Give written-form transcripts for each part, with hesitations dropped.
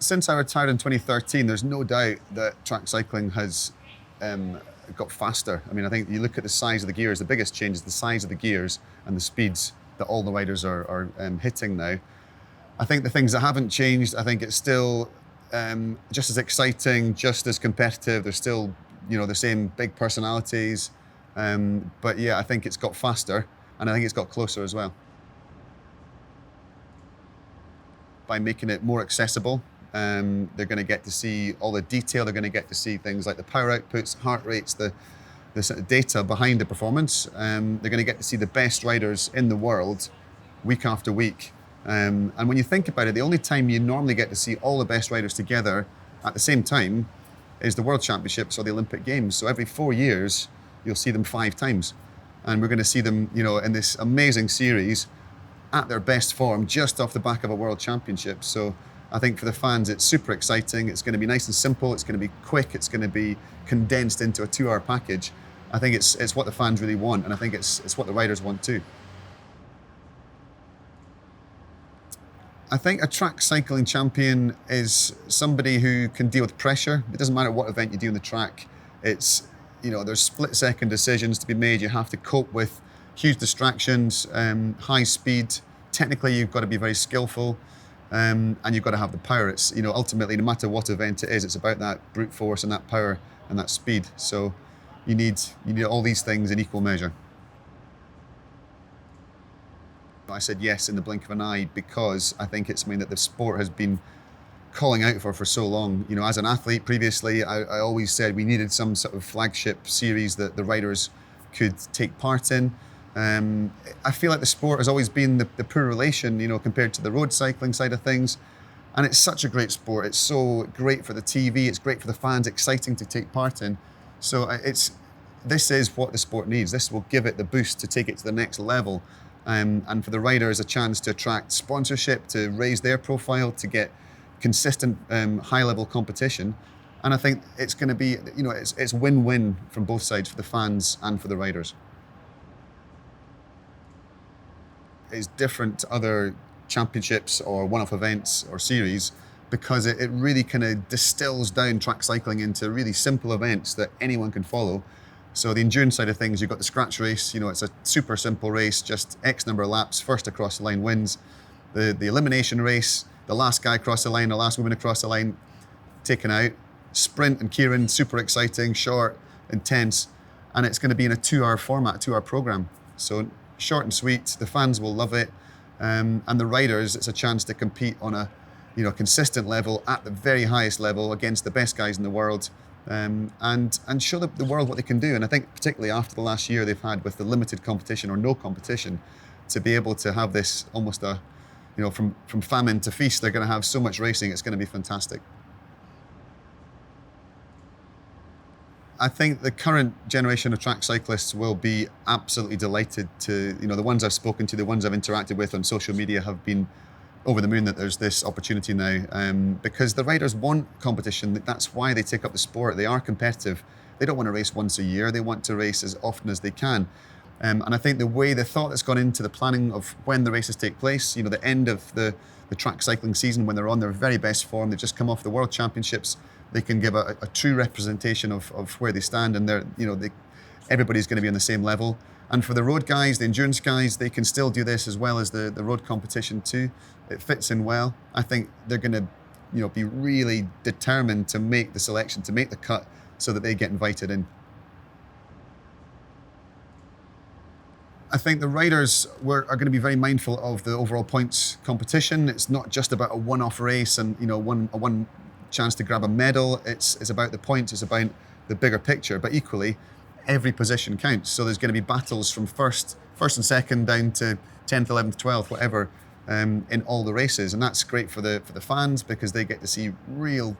since I retired in 2013, there's no doubt that track cycling has got faster. I mean, I think you look at the size of the gears, the biggest change is the size of the gears and the speeds that all the riders are hitting now. I think the things that haven't changed, I think it's still just as exciting, just as competitive. There's still, the same big personalities. But yeah, I think it's got faster, and I think it's got closer as well. By making it more accessible, they're going to get to see all the detail. They're going to get to see things like the power outputs, heart rates, the sort of data behind the performance. They're going to get to see the best riders in the world week after week. And when you think about it, the only time you normally get to see all the best riders together at the same time is the World Championships or the Olympic Games. So every 4 years, you'll see them 5 times. And we're going to see them, in this amazing series at their best form just off the back of a World Championship. So I think for the fans, it's super exciting. It's going to be nice and simple. It's going to be quick. It's going to be condensed into a 2-hour package. I think it's what the fans really want, and I think it's what the riders want too. I think a track cycling champion is somebody who can deal with pressure. It doesn't matter what event you do on the track. It's, there's split-second decisions to be made. You have to cope with huge distractions, high speed. Technically, you've got to be very skillful, and you've got to have the power. It's, ultimately, no matter what event it is, it's about that brute force and that power and that speed. So you need all these things in equal measure. I said yes in the blink of an eye because I think it's something that the sport has been calling out for so long. As an athlete previously, I always said we needed some sort of flagship series that the riders could take part in. I feel like the sport has always been the poor relation, compared to the road cycling side of things. And it's such a great sport. It's so great for the TV. It's great for the fans, exciting to take part in. So this is what the sport needs. This will give it the boost to take it to the next level. And for the riders, a chance to attract sponsorship, to raise their profile, to get consistent high-level competition. And I think it's going to be, it's win-win from both sides, for the fans and for the riders. It's different to other championships or one-off events or series because it really kind of distills down track cycling into really simple events that anyone can follow. So the endurance side of things, you've got the scratch race. It's a super simple race, just X number of laps, first across the line wins. The elimination race, the last guy across the line, the last woman across the line, taken out. Sprint and Kieran, super exciting, short, intense, and it's going to be in a 2-hour format, a 2-hour program. So short and sweet, the fans will love it, and the riders, it's a chance to compete on a consistent level at the very highest level against the best guys in the world. And show the world what they can do. And I think particularly after the last year they've had with the limited competition or no competition, to be able to have this almost from famine to feast, they're going to have so much racing, it's going to be fantastic. I think the current generation of track cyclists will be absolutely delighted to, the ones I've spoken to, the ones I've interacted with on social media have been over the moon that there's this opportunity now, because the riders want competition. That's why they take up the sport. They are competitive. They don't want to race once a year. They want to race as often as they can. And I think the thought that's gone into the planning of when the races take place, the end of the track cycling season, when they're on their very best form, they've just come off the World Championships, they can give a true representation of where they stand, and everybody's going to be on the same level. And for the road guys, the endurance guys, they can still do this as well as the road competition too. It fits in well. I think they're going to, be really determined to make the selection, to make the cut, so that they get invited in. I think the riders are going to be very mindful of the overall points competition. It's not just about a one-off race and one chance to grab a medal. It's about the points. It's about the bigger picture. But equally, every position counts. So there's going to be battles from first and second down to 10th, 11th, 12th, whatever, in all the races. And that's great for the fans because they get to see real,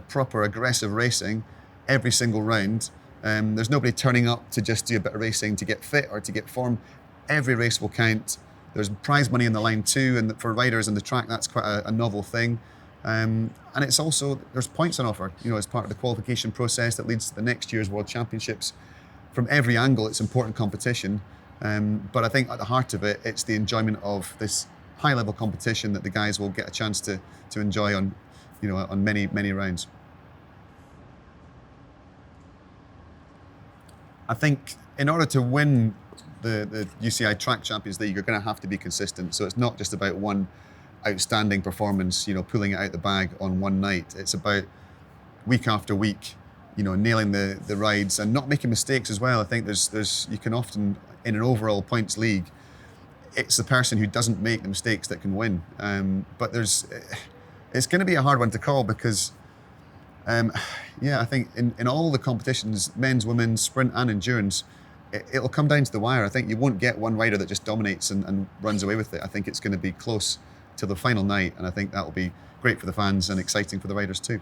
proper aggressive racing every single round. There's nobody turning up to just do a bit of racing to get fit or to get form. Every race will count. There's prize money on the line too, and for riders on the track, that's quite a novel thing. And it's also, there's points on offer, as part of the qualification process that leads to the next year's World Championships. From every angle, it's important competition. But I think at the heart of it, it's the enjoyment of this high-level competition that the guys will get a chance to enjoy on on many rounds. I think in order to win the UCI Track Champions League, you're going to have to be consistent. So it's not just about one outstanding performance, pulling it out the bag on one night. It's about week after week, nailing the rides and not making mistakes as well. I think you can often, in an overall points league, it's the person who doesn't make the mistakes that can win. But it's going to be a hard one to call because I think in all the competitions, men's, women's, sprint and endurance, it'll come down to the wire. I think you won't get one rider that just dominates and runs away with it. I think it's going to be close to the final night, and I think that'll be great for the fans and exciting for the riders too.